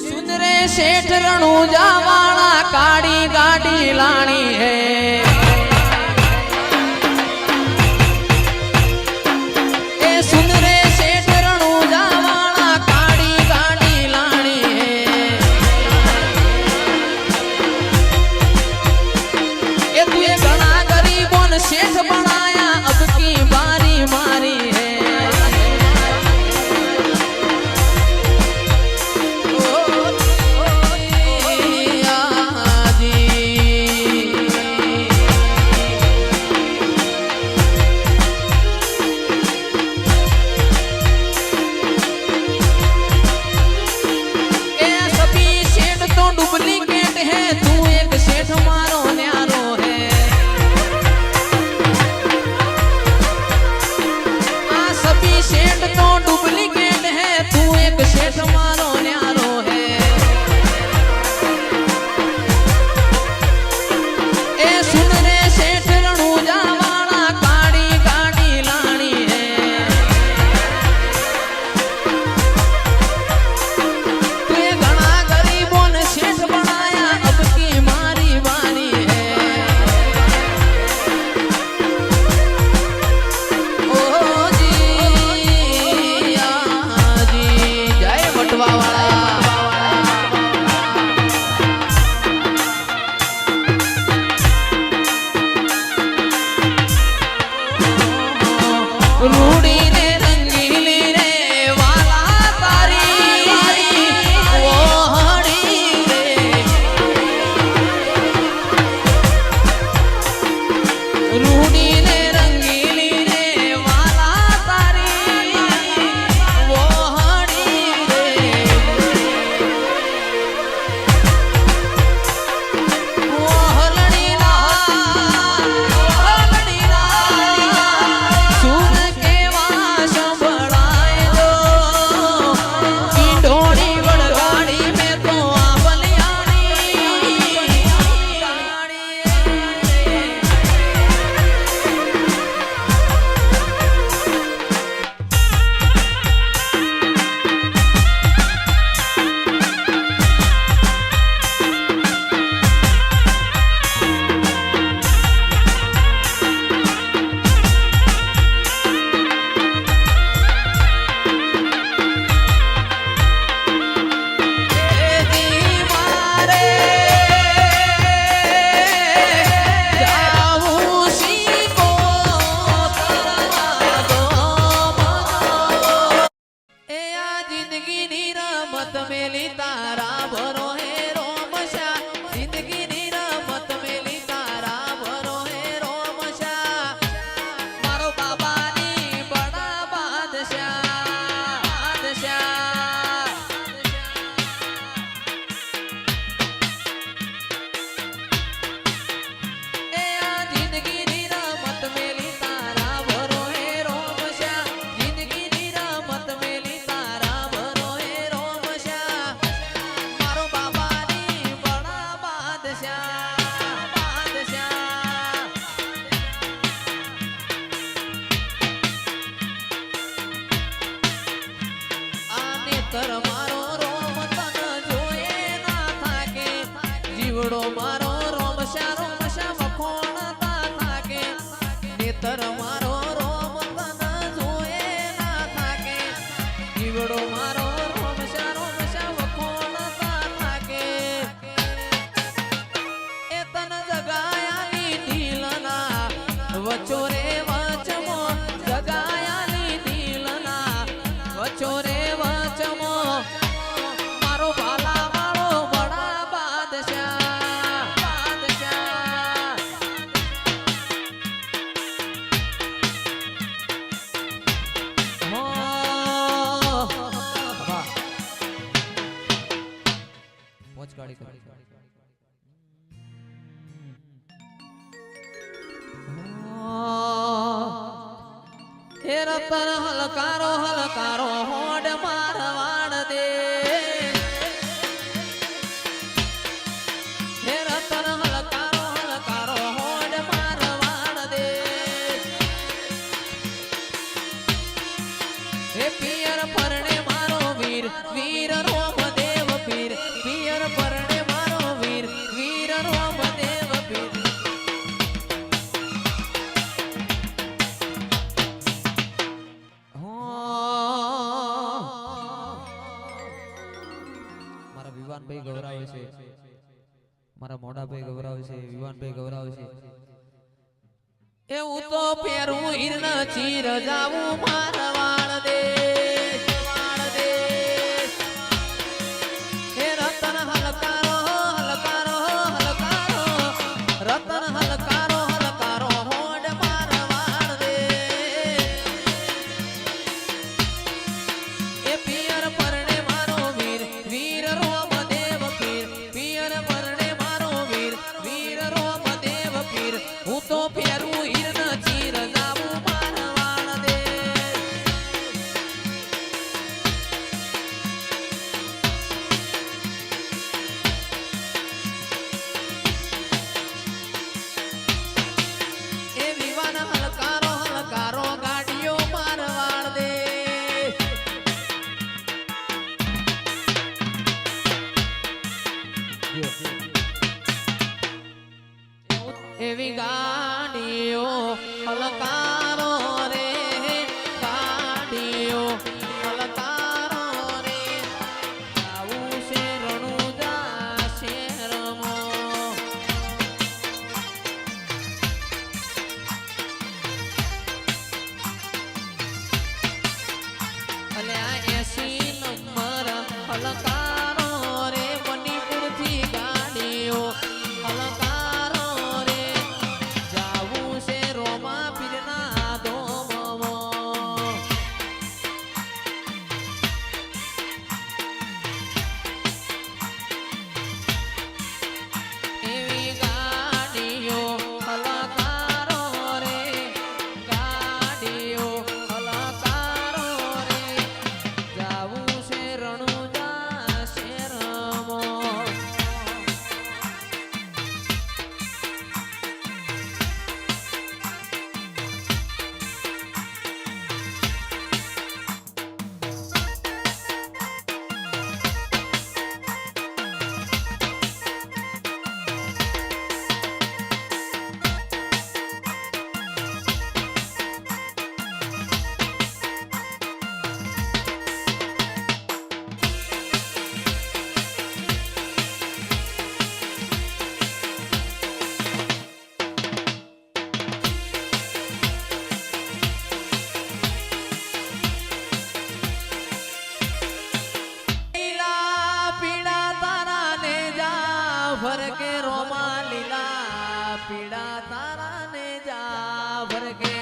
सुन रे सेठ रणूजा वाला काड़ी गाड़ी लानी है शेठ बनाया अब की बारी मारी है सभी शेठ तो डुप्लीकेट है तू एक शेठ मारो न्यारो है सेठ तो डुप्लीकेट है तू एक सेठ मारो न्यारो है ए सुन रे सेठ रणूजा वाला काड़ी गाड़ी लानी है तू घना गरीबों ने सेठ बनाया अब की मारी वारी है रूड़ी ने रंगीली रे वाला तारी वो हड़ी रे रूड़ी ने रंगीली रे वाला तारी वो हड़ी रे वो हलड़ी ला सुन मेली तारा भरो है रोमशा जिंदगी नी रमत मेली तारा भरो है रोमशा मारो बाबा नी बड़ा बादशाह ए आ जिंदगी नी रमत मेली तारा भरो है रोमशा जिंदगी नी रमत मेली तारा भरो है तर मारो रोम तन जोए ना थाके जीवड़ो मारो रोमशा मखोणता थाके नेतर मारो रोम तन जोए ना थाके जीवड़ो मारो रोमशा मखोणता थाके ए तन जगायाली ढीलना वचोरे वचमो जगायाली ढीलना वचोरे मारो भाला वालो बड़ा बादशाह पहुंच गाड़ी हे रतन हलकारो होड मारवाड़ दे हे रतन हलकारो होड मारवाड़ दे हे पियर फरने मारो वीर रोम देव पीर મારા વિવાનભાઈ ગૌરાવે છે, મારા મોડાભાઈ ગૌરાવે છે, વિવાનભાઈ ગૌરાવે છે. એવું તો પેરું હિરણ ચીર જાવું મારા વાળ દે વાળ દે. હે રતન હલકારો હલકારો હલકારો રતન હલકારો હલકારો હોડ મારા વાળ દે. એ પિયર પરણે મારો વીર વીર રોમદેવ પીર, પિયર પરણે મારો વીર વીર રોમદેવ પીર. હું તો પેરું એવી ગાડીઓ હલકારો રે ગાડીઓ હલકારો રે. આવું છે રણુજા શેરમો. અલે આ 80 નંબર હલકારો રે મણિપુરથી ગાડીઓ હલકારો. ભર કે રોમા લીલા પીડા તારા ને જા ભર કે.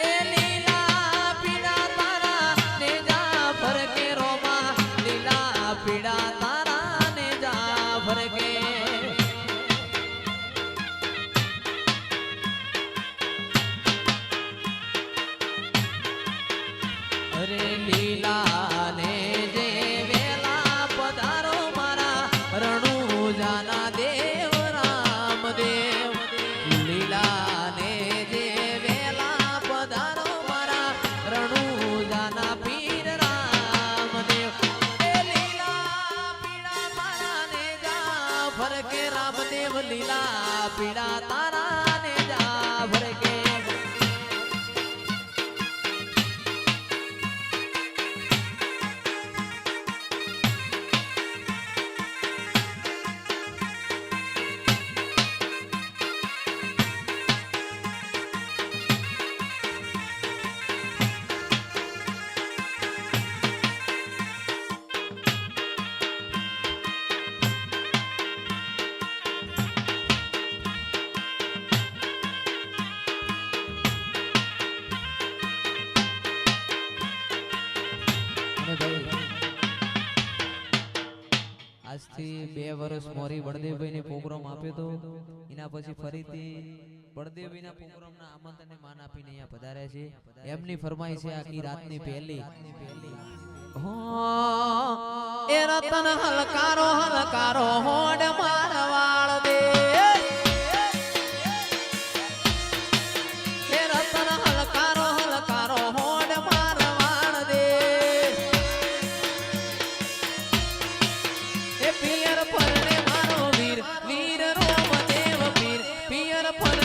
એ લીલા પીડા તારા ને જા ભર કે રોમા લીલા પીડા તારા ને જા ભર કે. અરે લીલા ને જે વેલા પધારો મારા રણુજાના દેવ રામદેવ. લીલા ને જે વેલા પધારો મારા રણુજાના પીર રામદેવ. એ લીલા પીડા તારા ને જા ભર કે રામદેવ લીલા પીડા તારા ને જા ભર કે. આજથી 2 વર્ષ મોરી બળદેવભાઈ ને પ્રોગ્રામ આપ્યો તો, એના પછી ફરીથી બળદેવભાઈ ના પ્રોગ્રામ ના આમંત્રણને માન આપીને અહીંયા પધાર્યા છે. એમની ફરમાઈ છે આખી રાતની પહેલી. એ રતન હલકારો હલકારો હોડ મારવાળ દે. એ રતન હલકારો હલકારો હોડ મારવાળ દે. એ પિયર પરણે મારો વીર વીર રોમદેવ પીર, પિયર પર